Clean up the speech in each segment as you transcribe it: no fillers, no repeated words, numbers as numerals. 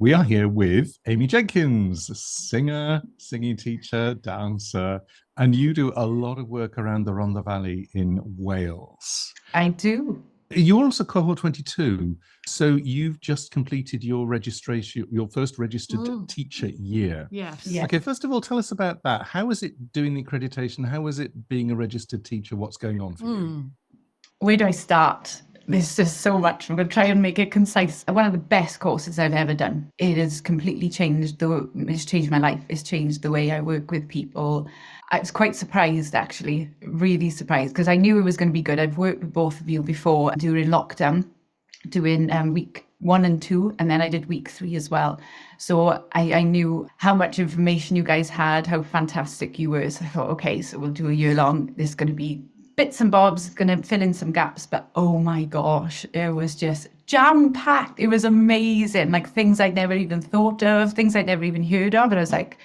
We are here with Amy Jenkins, singer, singing teacher, dancer, and you do a lot of work around the Rhondda Valley in Wales. I do. You're also cohort 22, so you've just completed your registration, your first registered teacher year. Yes. Yeah. Okay, first of all, tell us about that. How is it doing the accreditation? How is it being a registered teacher? What's going on for you? Where do I start? There's just so much. I'm going to try and make it concise. One of the best courses I've ever done. It has completely changed it's changed my life. It's changed the way I work with people. I was quite surprised, actually, really surprised, because I knew it was going to be good. I've worked with both of you before during lockdown, doing week 1 and 2, and then I did week 3 as well. So I knew how much information you guys had, how fantastic you were. So I thought, okay, so we'll do a year long. There's going to be bits and bobs, going to fill in some gaps, but oh my gosh, it was just jam-packed. It was amazing, like things I'd never even thought of, things I'd never even heard of. And I was like,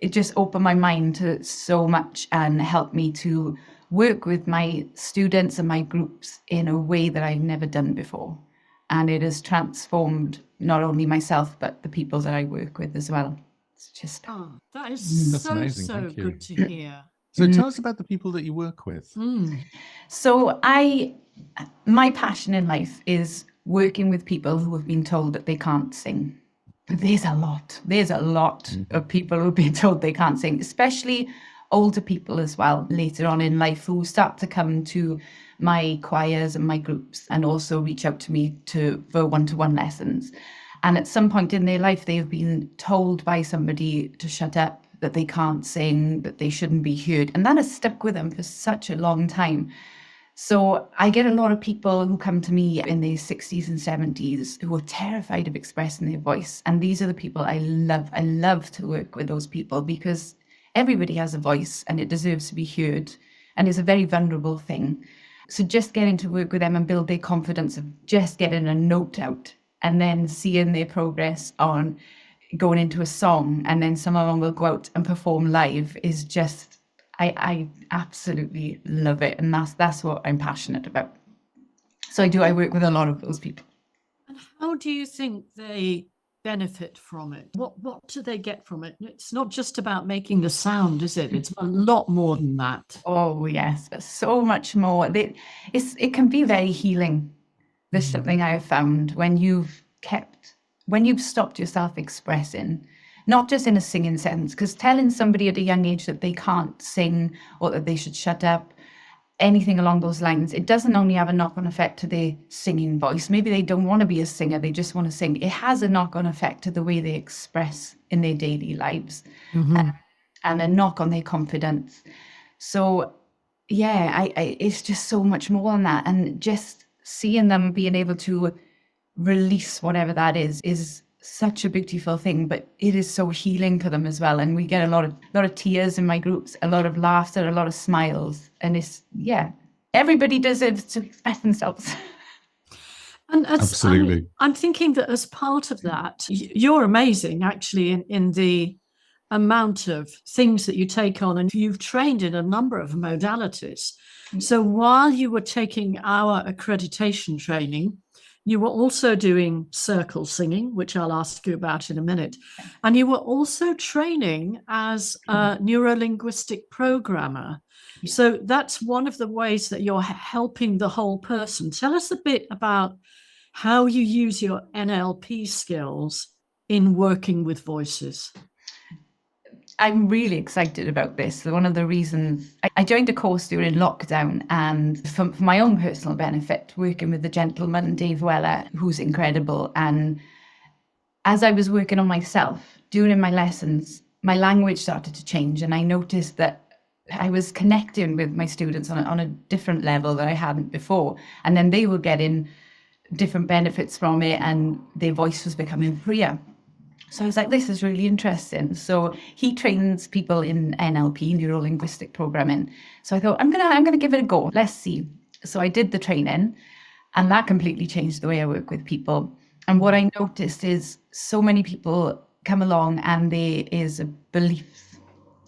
it just opened my mind to so much and helped me to work with my students and my groups in a way that I've never done before. And it has transformed not only myself, but the people that I work with as well. It's just... Oh, that is That's so, amazing. so Thank you. good to hear. So tell us about the people that you work with. So my passion in life is working with people who have been told that they can't sing. There's a lot of people who've been told they can't sing, especially older people as well later on in life who start to come to my choirs and my groups and also reach out to me for one-to-one lessons. And at some point in their life, they've been told by somebody to shut up, that they can't sing, that they shouldn't be heard. And that has stuck with them for such a long time. So I get a lot of people who come to me in their 60s and 70s who are terrified of expressing their voice. And these are the people I love. I love to work with those people because everybody has a voice and it deserves to be heard. And it's a very vulnerable thing. So just getting to work with them and build their confidence of just getting a note out and then seeing their progress on going into a song, and then some of them will go out and perform live is just, I absolutely love it. And that's what I'm passionate about. So I work with a lot of those people. And how do you think they benefit from it? What do they get from it? It's not just about making the sound, is it? It's a lot more than that. Oh, yes, so much more. It can be very healing. There's something I have found when you've stopped yourself expressing, not just in a singing sense, because telling somebody at a young age that they can't sing or that they should shut up, anything along those lines, it doesn't only have a knock-on effect to their singing voice. Maybe they don't want to be a singer, they just want to sing. It has a knock-on effect to the way they express in their daily lives and a knock on their confidence. So yeah, it's just so much more than that. And just seeing them being able to release whatever that is such a beautiful thing, but it is so healing for them as well. And we get a lot of tears in my groups, a lot of laughter, a lot of smiles. And it's, yeah, everybody deserves to express themselves. And Absolutely. I'm thinking that as part of that, you're amazing actually in the amount of things that you take on, and you've trained in a number of modalities. So while you were taking our accreditation training, you were also doing circle singing, which I'll ask you about in a minute. And you were also training as a neurolinguistic programmer. So that's one of the ways that you're helping the whole person. Tell us a bit about how you use your NLP skills in working with voices. I'm really excited about this. One of the reasons I joined a course during lockdown, and for my own personal benefit, working with the gentleman, Dave Weller, who's incredible. And as I was working on myself, during my lessons, my language started to change. And I noticed that I was connecting with my students on a different level that I hadn't before. And then they were getting different benefits from it, and their voice was becoming freer. So I was like, this is really interesting. So he trains people in NLP, neuro-linguistic programming. So I thought, I'm gonna give it a go. Let's see. So I did the training, and that completely changed the way I work with people. And what I noticed is so many people come along and there is a belief,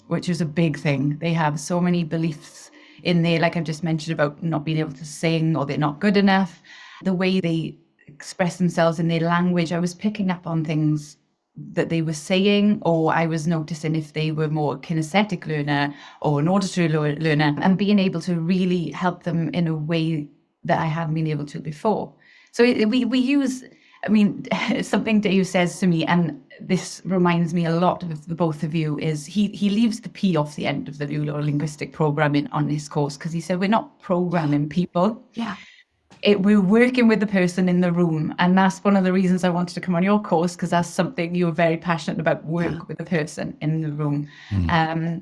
which is a big thing. They have so many beliefs in there, like I've just mentioned about not being able to sing or they're not good enough. The way they express themselves in their language, I was picking up on things that they were saying, or I was noticing if they were more kinesthetic learner or an auditory learner, and being able to really help them in a way that I hadn't been able to before. So we use, I mean, something Dave says to me, and this reminds me a lot of the both of you, is he leaves the P off the end of the neuro-linguistic programming on this course, because he said we're not programming people. Yeah. We're working with the person in the room. And that's one of the reasons I wanted to come on your course, because that's something you're very passionate about, work with the person in the room.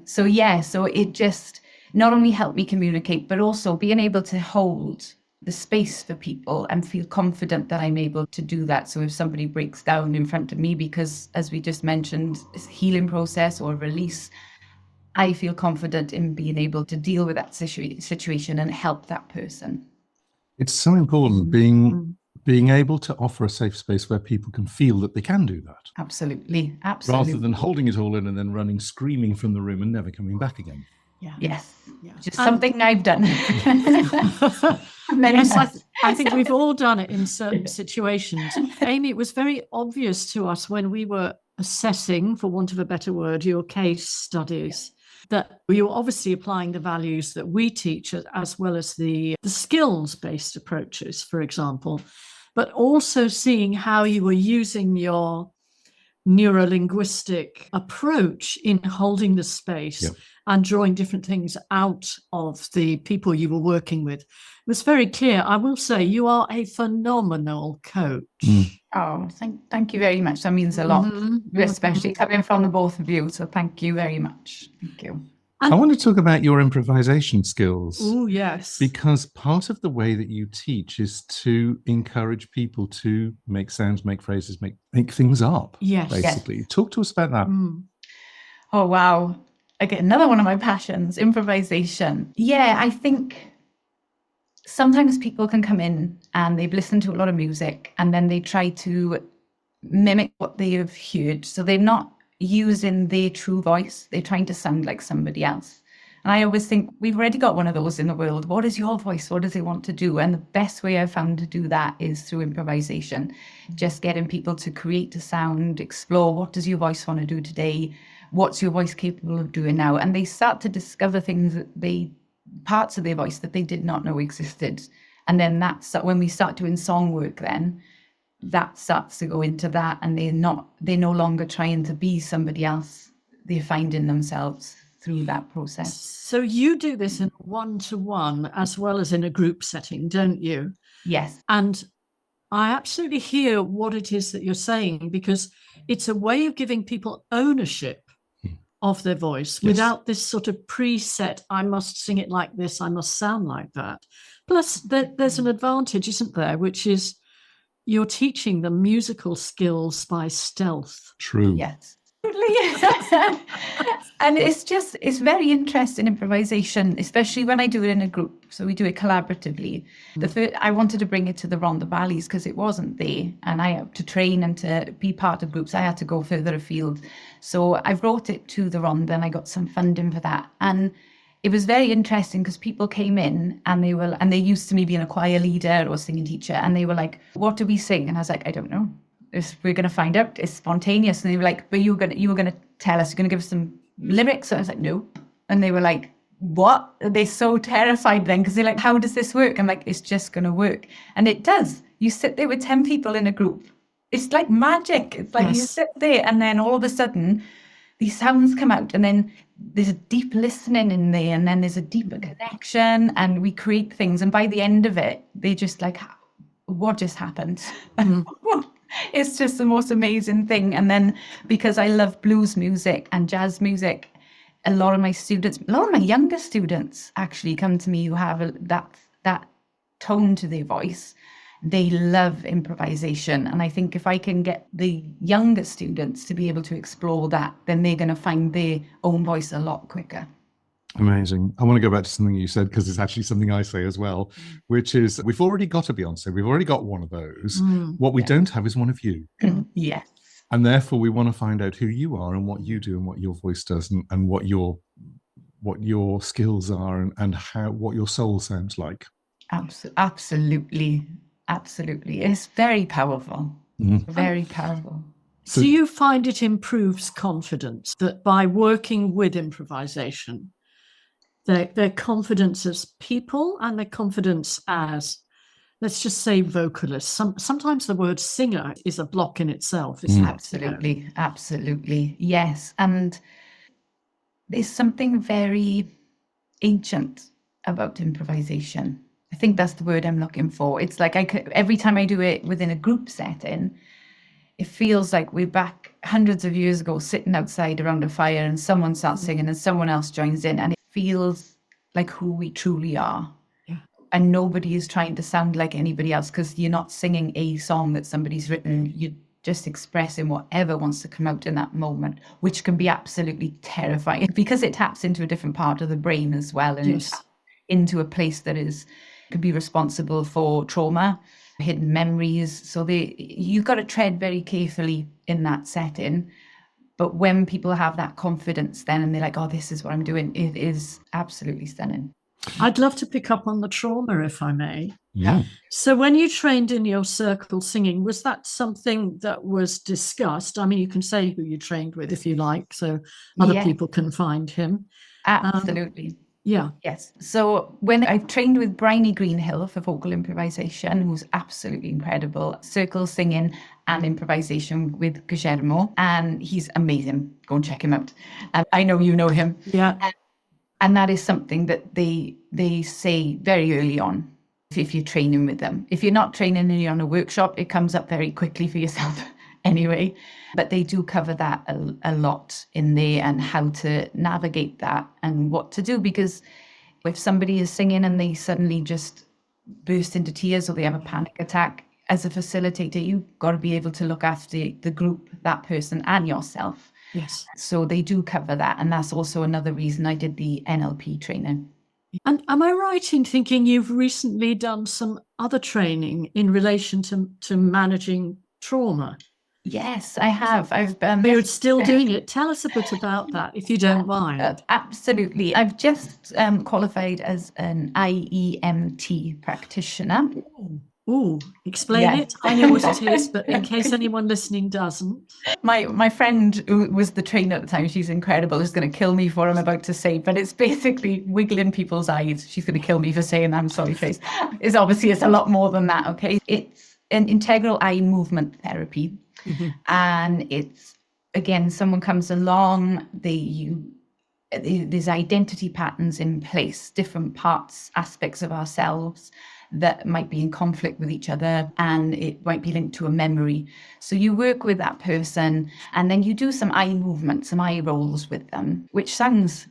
So it just not only helped me communicate, but also being able to hold the space for people and feel confident that I'm able to do that. So if somebody breaks down in front of me, because as we just mentioned, it's a healing process or a release, I feel confident in being able to deal with that situation and help that person. It's so important being able to offer a safe space where people can feel that they can do that. Absolutely. Rather than holding it all in and then running screaming from the room and never coming back again. Yeah. Yes. Yeah. Just something I've done. Yes, I think we've all done it in certain situations. Amy, it was very obvious to us when we were assessing, for want of a better word, your case studies, that you were obviously applying the values that we teach, as well as the skills-based approaches, for example, but also seeing how you were using your neurolinguistic approach in holding the space and drawing different things out of the people you were working with. It was very clear. I will say you are a phenomenal coach. Oh, thank you very much. That means a lot, especially coming from the both of you. So thank you very much. Thank you. I want to talk about your improvisation skills. Oh, yes. Because part of the way that you teach is to encourage people to make sounds, make phrases, make things up. Yes. Basically. Yes. Talk to us about that. Oh, wow. Again, another one of my passions, improvisation. Yeah, I think sometimes people can come in and they've listened to a lot of music and then they try to mimic what they have heard. So they're not using their true voice. They're trying to sound like somebody else. And I always think we've already got one of those in the world. What is your voice? What does it want to do? And the best way I've found to do that is through improvisation. Just getting people to create a sound, explore what does your voice want to do today? What's your voice capable of doing now? And they start to discover things parts of their voice that they did not know existed. And then that's when we start doing song work, then that starts to go into that, and they're no longer trying to be somebody else. They're finding themselves through that process. So you do this in a one-to-one as well as in a group setting, don't you? Yes. And I absolutely hear what it is that you're saying, because it's a way of giving people ownership of their voice without this sort of preset, I must sing it like this, I must sound like that. Plus, there's an advantage, isn't there, which is you're teaching them musical skills by stealth. True. Yes. And it's very interesting, improvisation, especially when I do it in a group. So we do it collaboratively. I wanted to bring it to the Rhondda Valleys because it wasn't there. And I had to train and to be part of groups. I had to go further afield. So I brought it to the Rhondda and I got some funding for that. And it was very interesting because people came in and they're used to me being a choir leader or singing teacher. And they were like, what do we sing? And I was like, I don't know. We're going to find out. It's spontaneous. And they were like, but you were going to tell us, you're going to give us some lyrics. So I was like, no. And they were like, what? They're so terrified then because they're like, how does this work? I'm like, it's just going to work. And it does. You sit there with 10 people in a group. It's like magic. It's like you sit there and then all of a sudden these sounds come out and then there's a deep listening in there and then there's a deeper connection and we create things. And by the end of it, they just like, what just happened? It's just the most amazing thing. And then because I love blues music and jazz music, a lot of my younger students actually come to me who have that tone to their voice. They love improvisation. And I think if I can get the younger students to be able to explore that, then they're going to find their own voice a lot quicker. Amazing. I want to go back to something you said, because it's actually something I say as well, which is we've already got a Beyonce. We've already got one of those. What we don't have is one of you. Yes. And therefore we want to find out who you are and what you do and what your voice does and what your skills are and what your soul sounds like. Absolutely. absolutely. It's very powerful. Very powerful. So you find it improves confidence that by working with improvisation, their confidence as people and their confidence as, let's just say, vocalists. Sometimes the word singer is a block in itself. Absolutely, absolutely. Yes. And there's something very ancient about improvisation. I think that's the word I'm looking for. It's like every time I do it within a group setting, it feels like we're back hundreds of years ago, sitting outside around a fire and someone starts singing and someone else joins in, and it feels like who we truly are. Yeah. And nobody is trying to sound like anybody else, because you're not singing a song that somebody's written. You're just expressing whatever wants to come out in that moment, which can be absolutely terrifying because it taps into a different part of the brain as well, and Yes. it taps into a place that could be responsible for trauma, hidden memories. So you've got to tread very carefully in that setting. But when people have that confidence then and they're like, oh, this is what I'm doing, it is absolutely stunning. I'd love to pick up on the trauma, if I may. Yeah. So when you trained in your circle singing, was that something that was discussed? I mean, you can say who you trained with if you like, so other Yeah. people can find him. Absolutely. Yeah. Yes. So when I trained with Bryony Greenhill for vocal improvisation, who's absolutely incredible, circle singing and improvisation with Guillermo, and he's amazing. Go and check him out. I know you know him. Yeah. And that is something that they say very early on, if you're training with them. If you're not training and you're on a workshop, it comes up very quickly for yourself anyway. But they do cover that a lot in there, and how to navigate that and what to do. Because if somebody is singing and they suddenly just burst into tears or they have a panic attack, as a facilitator, you've got to be able to look after the group, that person and yourself. Yes. So they do cover that. And that's also another reason I did the NLP training. And am I right in thinking you've recently done some other training in relation to managing trauma? Yes, I have. You're still doing it. Tell us a bit about that, if you don't mind. Absolutely. I've just qualified as an IEMT practitioner. Oh, explain Yes. it. I know what it is, but in case anyone listening doesn't. My friend who was the trainer at the time, she's incredible, is going to kill me for what I'm about to say, but it's basically wiggling people's eyes. She's going to kill me for saying that, I'm sorry, face. It's a lot more than that, okay? It's an integral eye movement therapy. Mm-hmm. And it's, again, someone comes along, there's identity patterns in place, different aspects of ourselves that might be in conflict with each other, and it might be linked to a memory. So you work with that person, and then you do some eye movements, some eye rolls with them, which sounds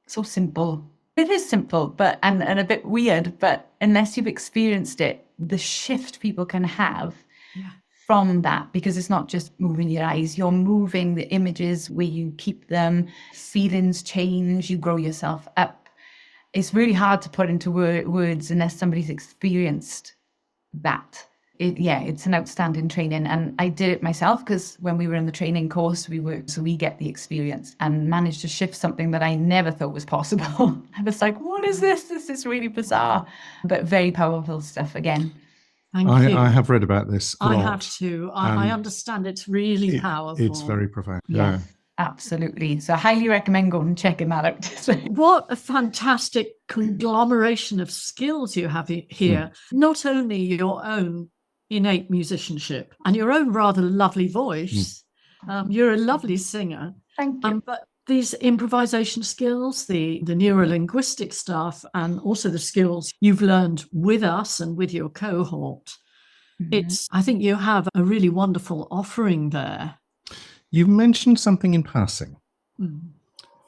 so simple. It is simple, but and a bit weird, but unless you've experienced it, the shift people can have from that, because it's not just moving your eyes, you're moving the images where you keep them, feelings change, you grow yourself up. It's really hard to put into words unless somebody's experienced that. It's an outstanding training. And I did it myself because when we were in the training course, we worked, so we get the experience and managed to shift something that I never thought was possible. I was like, what is this? This is really bizarre, but very powerful stuff again. Thank you. I have read about this a I lot. have too. I understand it's really powerful. It's very profound. Yeah. Absolutely. So I highly recommend going and checking that out. What a fantastic conglomeration of skills you have here. Not only your own innate musicianship and your own rather lovely voice. You're a lovely singer. Thank you. But these improvisation skills, the neurolinguistic stuff, and also the skills you've learned with us and with your cohort. I think you have a really wonderful offering there. You mentioned something in passing.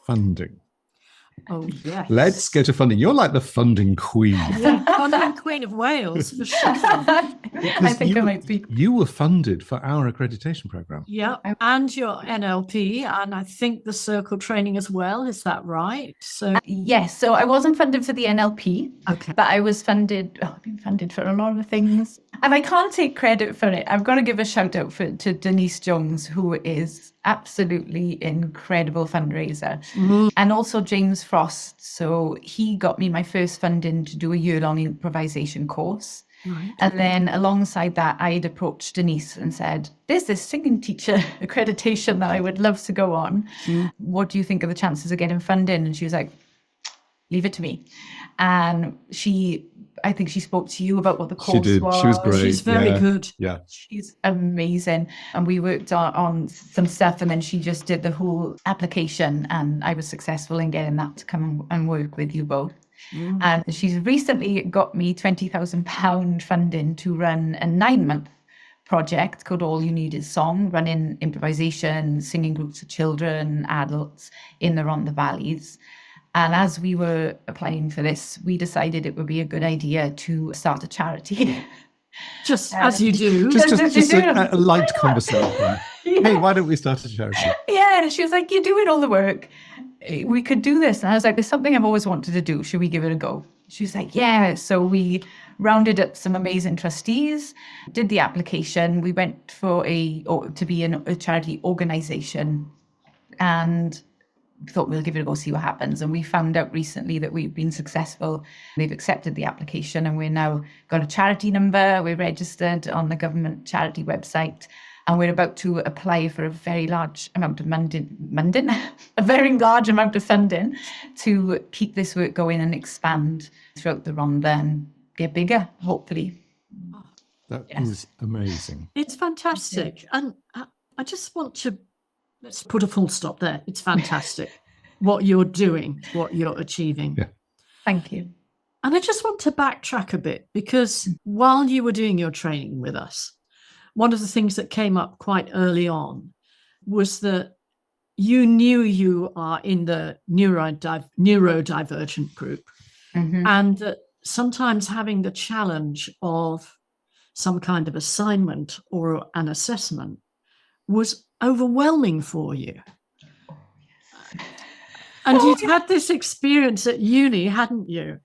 Funding. Oh, yes. Let's go to funding. You're like the funding queen. Yeah, funding queen of Wales, for sure. I think I might be. You were funded for our accreditation program. Yeah, and your NLP, and I think the circle training as well. Is that right? So yes. So I wasn't funded for the NLP, okay, but I was funded. I've been funded for a lot of things, and I can't take credit for it. I've got to give a shout out to Denise Jones, who is absolutely incredible fundraiser, and also James Frost. So he got me my first funding to do a year-long improvisation course. Right. And then alongside that, I had approached Denise and said, there's this singing teacher accreditation that I would love to go on. What do you think of the chances of getting funding? And she was like, leave it to me. And I think she spoke to you about what the course was. She was great. She's very good. Yeah. She's amazing. And we worked on some stuff, and then she just did the whole application, and I was successful in getting that to come and work with you both. And she's recently got me £20,000 funding to run a 9-month project called All You Need Is Song, running improvisation, singing groups of children, adults in the Rhondda Valleys. And as we were applying for this, we decided it would be a good idea to start a charity. Just as you do. Just a light conversation. Hey, why don't we start a charity? Yeah, and she was like, you're doing all the work. We could do this. And I was like, there's something I've always wanted to do. Should we give it a go? She was like, yeah. So we rounded up some amazing trustees, did the application. We went to be a charity organisation, and thought we'll give it a go, see what happens. And we found out recently that we've been successful. They've accepted the application, and we're now got a charity number. We're registered on the government charity website, and we're about to apply for a very large amount of a very large amount of funding to keep this work going and expand throughout the Rhondda and get bigger, hopefully. That is amazing. It's fantastic. And I just want to, let's put a full stop there. It's fantastic what you're doing, what you're achieving. Yeah. Thank you. And I just want to backtrack a bit, because while you were doing your training with us, one of the things that came up quite early on was that you knew you are in the neurodivergent group, and that sometimes having the challenge of some kind of assignment or an assessment was overwhelming for you. And you'd had this experience at uni, hadn't you?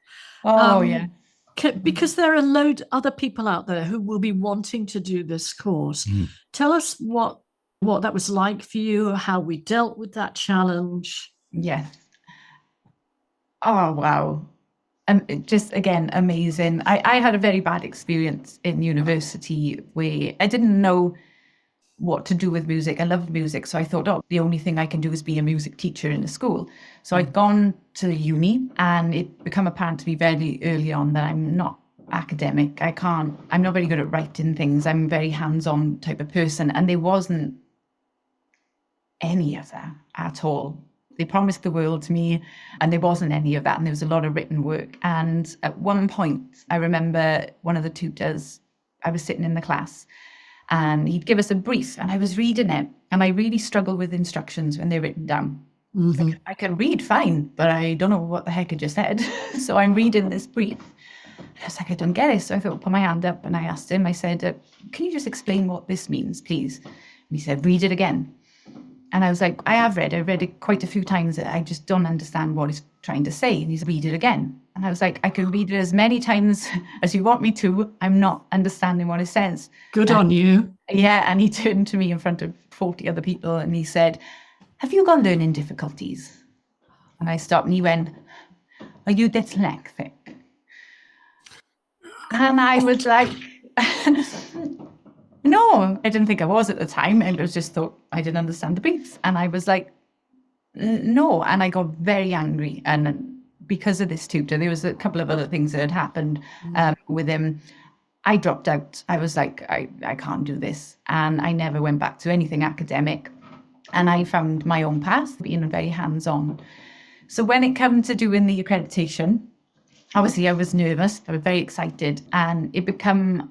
Yeah. Because there are other people out there who will be wanting to do this course. Tell us what that was like for you, how we dealt with that challenge. Yes. Oh, wow. Just, again, amazing. I had a very bad experience in university where I didn't know what to do with music. I loved music, so I thought, the only thing I can do is be a music teacher in a school. So I'd gone to uni, and it became apparent to me very early on that I'm not academic. I'm not very good at writing things. I'm a very hands-on type of person, and there wasn't any of that at all. They promised the world to me, and there wasn't any of that, and there was a lot of written work. And at one point, I remember one of the tutors, I was sitting in the class, and he'd give us a brief, and I was reading it, and I really struggle with instructions when they're written down. Like, I can read fine, but I don't know what the heck I just said. So I'm reading this brief. I was like, I don't get it. So I thought, put my hand up, and I asked him, I said, can you just explain what this means, please? And he said, read it again. And I was like, I've read it quite a few times. I just don't understand what he's trying to say. And he's read it again. And I was like, I can read it as many times as you want me to. I'm not understanding what it says. Good on you. Yeah. And he turned to me in front of 40 other people, and he said, have you got learning difficulties? And I stopped, and he went, are you dyslexic? And I was like, no, I didn't think I was at the time. I just thought I didn't understand the brief. And I was like, no. And I got very angry. And because of this tutor, there was a couple of other things that had happened with him. I dropped out. I was like, I can't do this. And I never went back to anything academic. And I found my own path, being very hands-on. So when it came to doing the accreditation, obviously I was nervous. I was very excited. And it became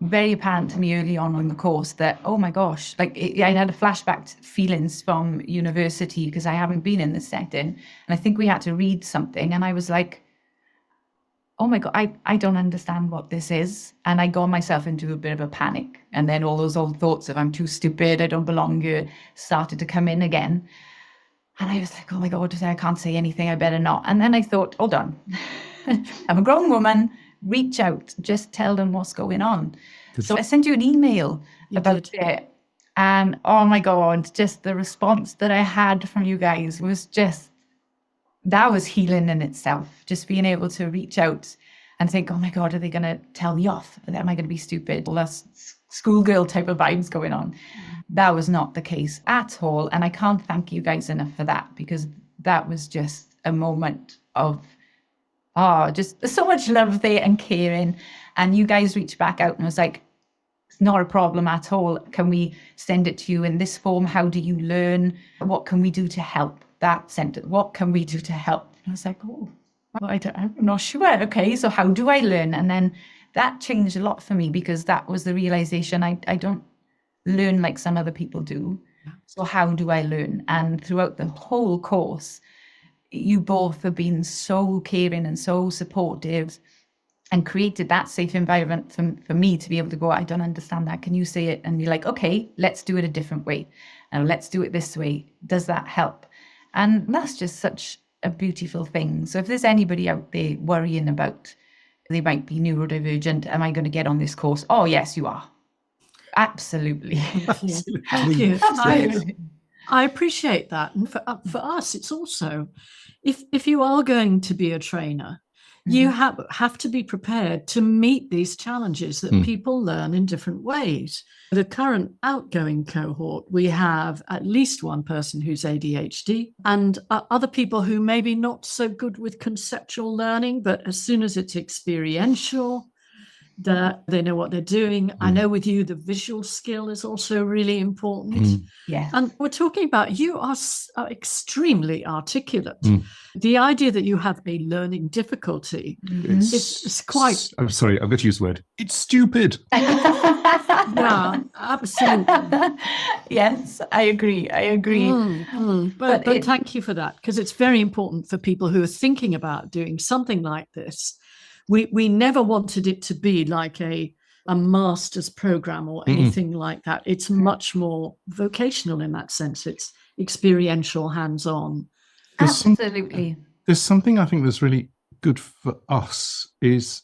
very apparent to me early on in the course that, oh my gosh, like I had a flashback to feelings from university, because I haven't been in this setting. And I think we had to read something, and I was like, oh my God, I don't understand what this is. And I got myself into a bit of a panic. And then all those old thoughts of I'm too stupid, I don't belong here, started to come in again. And I was like, oh my God, I can't say anything, I better not. And then I thought, hold on, I'm a grown woman, reach out, just tell them what's going on. So I sent you an email about it. And oh my God, just the response that I had from you guys was just, that was healing in itself. Just being able to reach out and think, oh my God, are they going to tell me off? Am I going to be stupid? All that schoolgirl type of vibes going on. That was not the case at all. And I can't thank you guys enough for that, because that was just a moment of, just so much love there and caring. And you guys reached back out and was like, it's not a problem at all. Can we send it to you in this form? How do you learn? What can we do to help? That sentence, what can we do to help? And I was like, I'm not sure. Okay, so how do I learn? And then that changed a lot for me, because that was the realization I don't learn like some other people do. So how do I learn? And throughout the whole course, you both have been so caring and so supportive, and created that safe environment for me to be able to go, I don't understand that. Can you say it? And you're like, okay, let's do it a different way. And let's do it this way. Does that help? And that's just such a beautiful thing. So if there's anybody out there worrying about they might be neurodivergent, am I going to get on this course? Oh, yes, you are. Absolutely. Thank you. I appreciate that. And for us, it's also, if you are going to be a trainer, you have to be prepared to meet these challenges that people learn in different ways. The current outgoing cohort, we have at least one person who's ADHD, and other people who may be not so good with conceptual learning, but as soon as it's experiential, that they know what they're doing. I know with you, the visual skill is also really important. Yeah. And we're talking about, you are extremely articulate. The idea that you have a learning difficulty is quite... I'm sorry, I've got to use the word. It's stupid. Yeah, absolutely. Yes, I agree. But thank you for that, because it's very important for people who are thinking about doing something like this. We never wanted it to be like a master's program or anything like that. It's much more vocational in that sense. It's experiential, hands-on. Absolutely. There's something I think that's really good for us is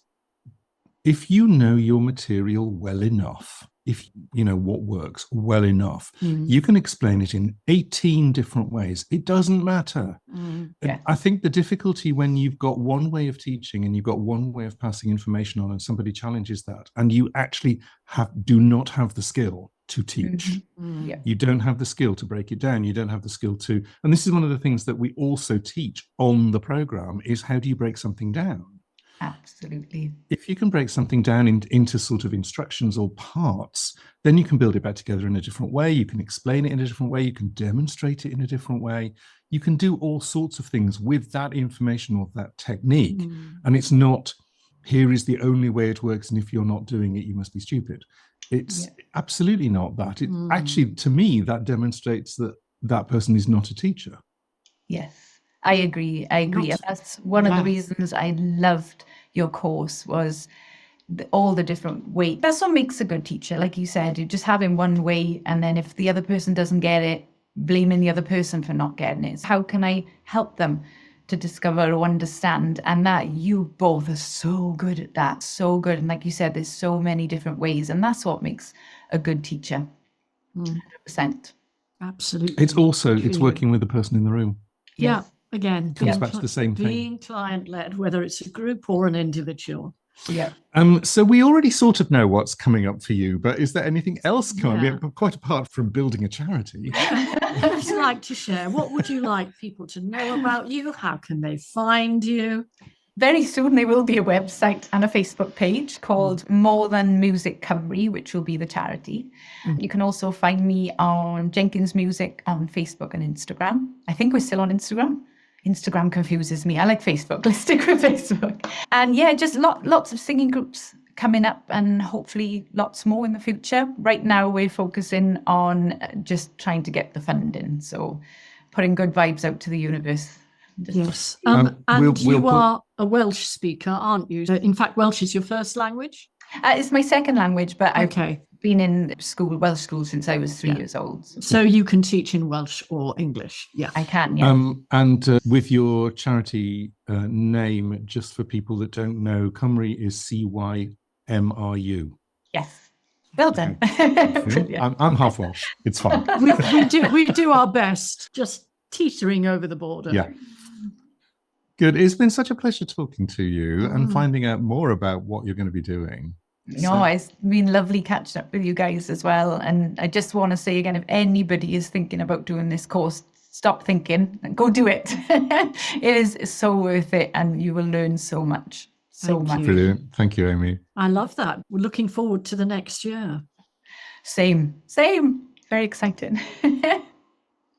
if you know your material well enough, if you know what works well enough, you can explain it in 18 different ways. It doesn't matter. Yeah. I think the difficulty when you've got one way of teaching and you've got one way of passing information on, and somebody challenges that, and you actually do not have the skill to teach. Yeah. You don't have the skill to break it down. You don't have the skill to, and this is one of the things that we also teach on the program, is how do you break something down? Absolutely. If you can break something down into sort of instructions or parts, then you can build it back together in a different way. You can explain it in a different way. You can demonstrate it in a different way. You can do all sorts of things with that information or that technique. And it's not, here is the only way it works, and if you're not doing it, you must be stupid. It's absolutely not that. It actually, to me, that demonstrates that that person is not a teacher. Yes, I agree. That's one of the reasons I loved your course, was all the different ways. That's what makes a good teacher. Like you said, you just have it one way, and then if the other person doesn't get it, blaming the other person for not getting it. How can I help them to discover or understand? And that you both are so good at that, so good. And like you said, there's so many different ways, and that's what makes a good teacher. 100%. Absolutely. It's also, it's working with the person in the room. Yeah. Again, comes back to the same thing. Being client-led, whether it's a group or an individual. Yeah. So we already sort of know what's coming up for you, but is there anything else coming? Yeah. Quite apart from building a charity. What would you like to share? What would you like people to know about you? How can they find you? Very soon there will be a website and a Facebook page called More Than Music Cymru, which will be the charity. You can also find me on Jenkins Music on Facebook and Instagram. I think we're still on Instagram. Instagram confuses me. I like Facebook. Let's stick with Facebook. And yeah, just lots of singing groups coming up, and hopefully lots more in the future. Right now we're focusing on just trying to get the funding. So putting good vibes out to the universe. Yes. And you are a Welsh speaker, aren't you? In fact, Welsh is your first language? It's my second language, but I've been in Welsh school since I was 3 years old. So you can teach in Welsh or English? Yeah, I can, yeah. And with your charity name, just for people that don't know, Cymru is CYMRU. Yes. Well done. I'm half Welsh. It's fine. we do our best, just teetering over the border. Yeah. Good. It's been such a pleasure talking to you and finding out more about what you're going to be doing. No, it's been lovely catching up with you guys as well. And I just want to say again, if anybody is thinking about doing this course, stop thinking and go do it. It is so worth it, and you will learn so much. Thank you. Brilliant. Thank you, Amy. I love that. We're looking forward to the next year. Same. Very excited.